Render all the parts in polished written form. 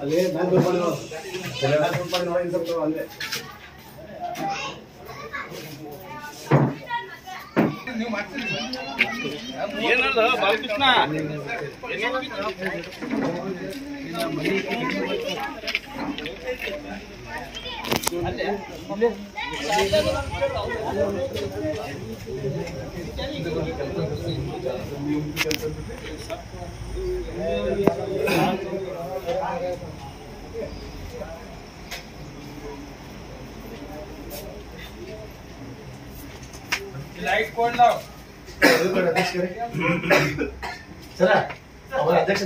ಅಲ್ಲೇ ಏನಲ್ಲ Balakrishna light code लाओ सर अध्यक्ष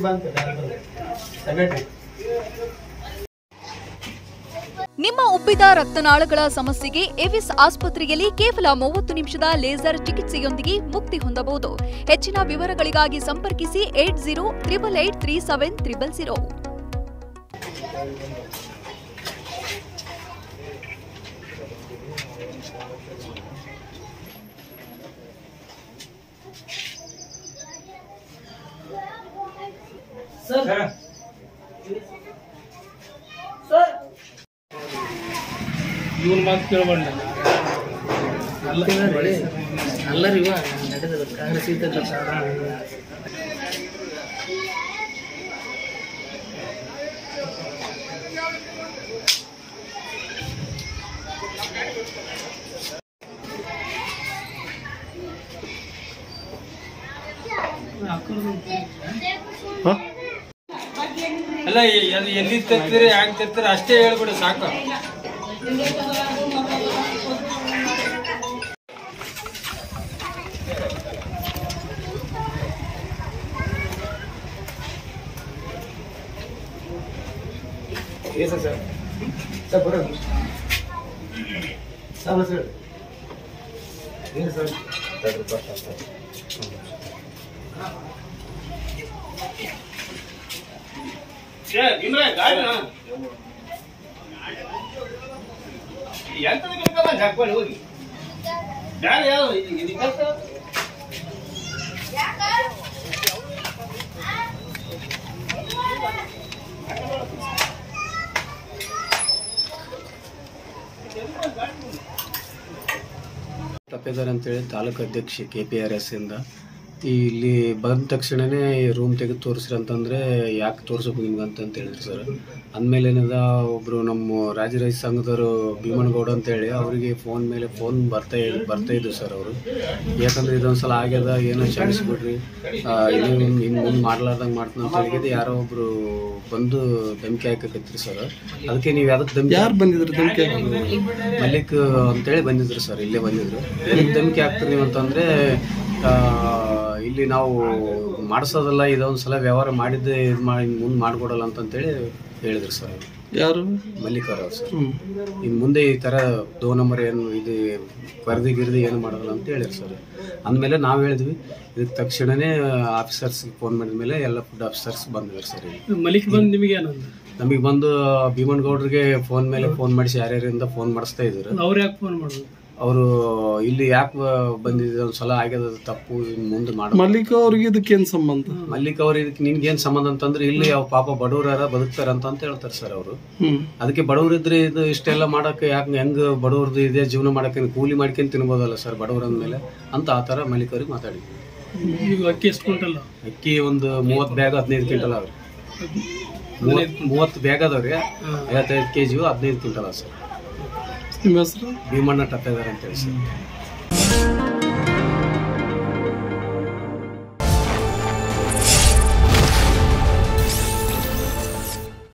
ನಿಮ್ಮ ಉಬ್ಬಿದ ರಕ್ತನಾಳಗಳ ಸಮಸ್ಯೆಗೆ ಎವಿಸ್ ಆಸ್ಪತ್ರೆಯಲ್ಲಿ ಕೇವಲ 30 ನಿಮಿಷದ ಲೇಸರ್ ಚಿಕಿತ್ಸೆಯೊಂದಿಗೆ ಮುಕ್ತಿ ಹೊಂದಬಹುದು. ಹೆಚ್ಚಿನ ವಿವರಗಳಿಗಾಗಿ ಸಂಪರ್ಕಿಸಿ 8088837300. ಇವ್ರ ಮಾತು ಕೇಳಬಾರ್ದು ಅಲ್ಲರಿವ ನಡೆದ ಕಾಂಗ್ರೆಸ್ ಇದ್ದ ಅಲ್ಲ ಎಲ್ಲಿ ತರ್ತೀರಿ ಹ್ಯಾಂಗ್ ತರ್ತೀರಿ ಅಷ್ಟೇ ಹೇಳ್ಬಿಡು ಸಾಕು. ಸರ್ ಬರೋದು ಸರ್ ಏನು ಸರ್ ಜಾಕ್ಪಾಡಿ ಹೋಗಿ ಬ್ಯಾಡ ಯಾವ್ದು ತಪ್ಪೇದಾರ ಅಂತೇಳಿ ತಾಲೂಕು ಅಧ್ಯಕ್ಷ KPRS ಇಂದ ಇಲ್ಲಿ ಬಂದ ತಕ್ಷಣನೇ ರೂಮ್ ತೆಗೆದು ತೋರಿಸ್ರಿ ಅಂತಂದರೆ ಯಾಕೆ ತೋರಿಸ್ಬೇಕು ನಿಮ್ಗೆ ಅಂತ ಹೇಳಿದ್ರು ಸರ್. ಅಂದಮೇಲೆ ಏನದ ಒಬ್ಬರು ನಮ್ಮ ರಾಜ್ಯ ರೈತ ಸಂಘದವರು ಭೀಮನಗೌಡ ಅಂತೇಳಿ ಅವರಿಗೆ ಫೋನ್ ಮೇಲೆ ಫೋನ್ ಬರ್ತಾ ಇದ್ದು ಸರ್ ಅವರು. ಯಾಕಂದರೆ ಇದೊಂದು ಸಲ ಆಗ್ಯದ ಏನೋ ಕ್ಷಮಿಸ್ಬಿಡ್ರಿ, ಇನ್ನು ಮುಂದೆ ಮಾಡ್ಲಾರ್ದಂಗೆ ಮಾಡ್ತಾನೆ ಅಂತ ಹೇಳಿದ್ದು ಯಾರೋ ಒಬ್ಬರು ಬಂದು ಧಮಕಿ ಹಾಕಕತ್ರಿ ಸರ್. ಅದಕ್ಕೆ ನೀವು ಯಾವ್ದಕ್ಕೆ ಧಮಕಿ ಯಾರು ಬಂದಿದ್ರು ಧಮಕಿ ಮಲ್ಲಿಕ್ ಅಂತೇಳಿ ಬಂದಿದ್ರು ಸರ್, ಇಲ್ಲೇ ಬಂದಿದ್ರು. ಏನಕ್ಕೆ ಧಮಕಿ ಹಾಕ್ತೀರಿ ನೀವು ಅಂತಂದರೆ ಇಲ್ಲಿ ನಾವು ಮಾಡಿಸೋದಲ್ಲ, ಇದೊಂದು ಸಲ ವ್ಯವಹಾರ ಮಾಡಿದ್ದೆ ಇದು ಮಾಡಿ ಮುಂದೆ ಮಾಡಿಕೊಡಲ್ಲ ಅಂತಂತೇಳಿ ಹೇಳಿದ್ರು ಸರ್. ಯಾರು ಮಲ್ಲಿಕವ್ರು ಸರ್. ಇನ್ನು ಮುಂದೆ ಈ ಥರ 2 ನಂಬರ್ ಏನು ಇದು ಗಿರ್ದಿ ಏನು ಮಾಡೋಲ್ಲ ಅಂತ ಹೇಳಿದ್ರು ಸರ್. ಅಂದಮೇಲೆ ನಾವು ಹೇಳಿದ್ವಿ, ಇದಕ್ಕೆ ತಕ್ಷಣವೇ ಆಫೀಸರ್ಸ್ಗೆ ಫೋನ್ ಮಾಡಿದ ಮೇಲೆ ಎಲ್ಲ ಫುಡ್ ಆಫೀಸರ್ಸ್ ಬಂದಿದ್ರು ಸರ್. ಮಲ್ಲಿಕ್ ಬಂದು ನಿಮಗೆ ಏನಂದ? ನಮಗೆ ಬಂದು ಭೀಮನಗೌಡರಿಗೆ ಫೋನ್ ಮೇಲೆ ಫೋನ್ ಮಾಡಿಸಿ ಯಾರ್ಯಾರಿಂದ ಫೋನ್ ಮಾಡಿಸ್ತಾ ಇದ್ರು. ಅವ್ರು ಯಾಕೆ ಫೋನ್ ಮಾಡೋದು? ಅವರು ಇಲ್ಲಿ ಯಾಕೆ ಬಂದಿದೆ ಒಂದು ಸಲ ಆಗ್ಯದ ತಪ್ಪು, ಮುಂದೆ ಮಾಡ. ಮಲ್ಲಿಕ್ ಅವ್ರಿಗೆ ಇದಕ್ಕೇನು ಸಂಬಂಧ? ಮಲ್ಲಿಕ್ ಅವ್ರಿಗೆ ಇದಕ್ಕೆ ನಿನ್ಗೇನು ಸಂಬಂಧ ಅಂತಂದ್ರೆ ಇಲ್ಲಿ ಯಾವ ಪಾಪ ಬಡವರ ಬದುಕ್ತಾರ ಅಂತ ಹೇಳ್ತಾರೆ ಸರ್ ಅವರು. ಅದಕ್ಕೆ ಬಡವರಿದ್ರೆ ಇದು ಇಷ್ಟೆಲ್ಲ ಮಾಡಕ್ಕೆ ಯಾಕೆ ಹೆಂಗ್ ಬಡವ್ರದ್ದು ಇದೆ ಜೀವನ ಮಾಡಕ್ಕೆ ಕೂಲಿ ಮಾಡ್ಕೊಂಡು ತಿನ್ಬೋದಲ್ಲ ಸರ್ ಬಡವ್ರ ಅಂದ್ಮೇಲೆ ಅಂತ ಆ ಥರ ಮಲ್ಲಿಕ್ ಅವ್ರಿಗೆ ಮಾತಾಡಿದ್ವಿ. ಈಗ ಅಕ್ಕಿ ಎಷ್ಟು ಕ್ವಿಂಟಲ್? ಅಕ್ಕಿ ಒಂದು 30 ಬ್ಯಾಗ್ 15 ಕ್ವಿಂಟಲ್ ಅವ್ರಿ. 30 ಬ್ಯಾಗ್ ಅದಾವ್ರಿ, 55 kg 15 ಕ್ವಿಂಟಲ್ ಸರ್. ನಿಮ್ಮ ಹೆಸರು? ಭೀಮಣ್ಣ ಟಪ್ಪೇದಾರ ಅಂತೇಳಿ ಸರ್.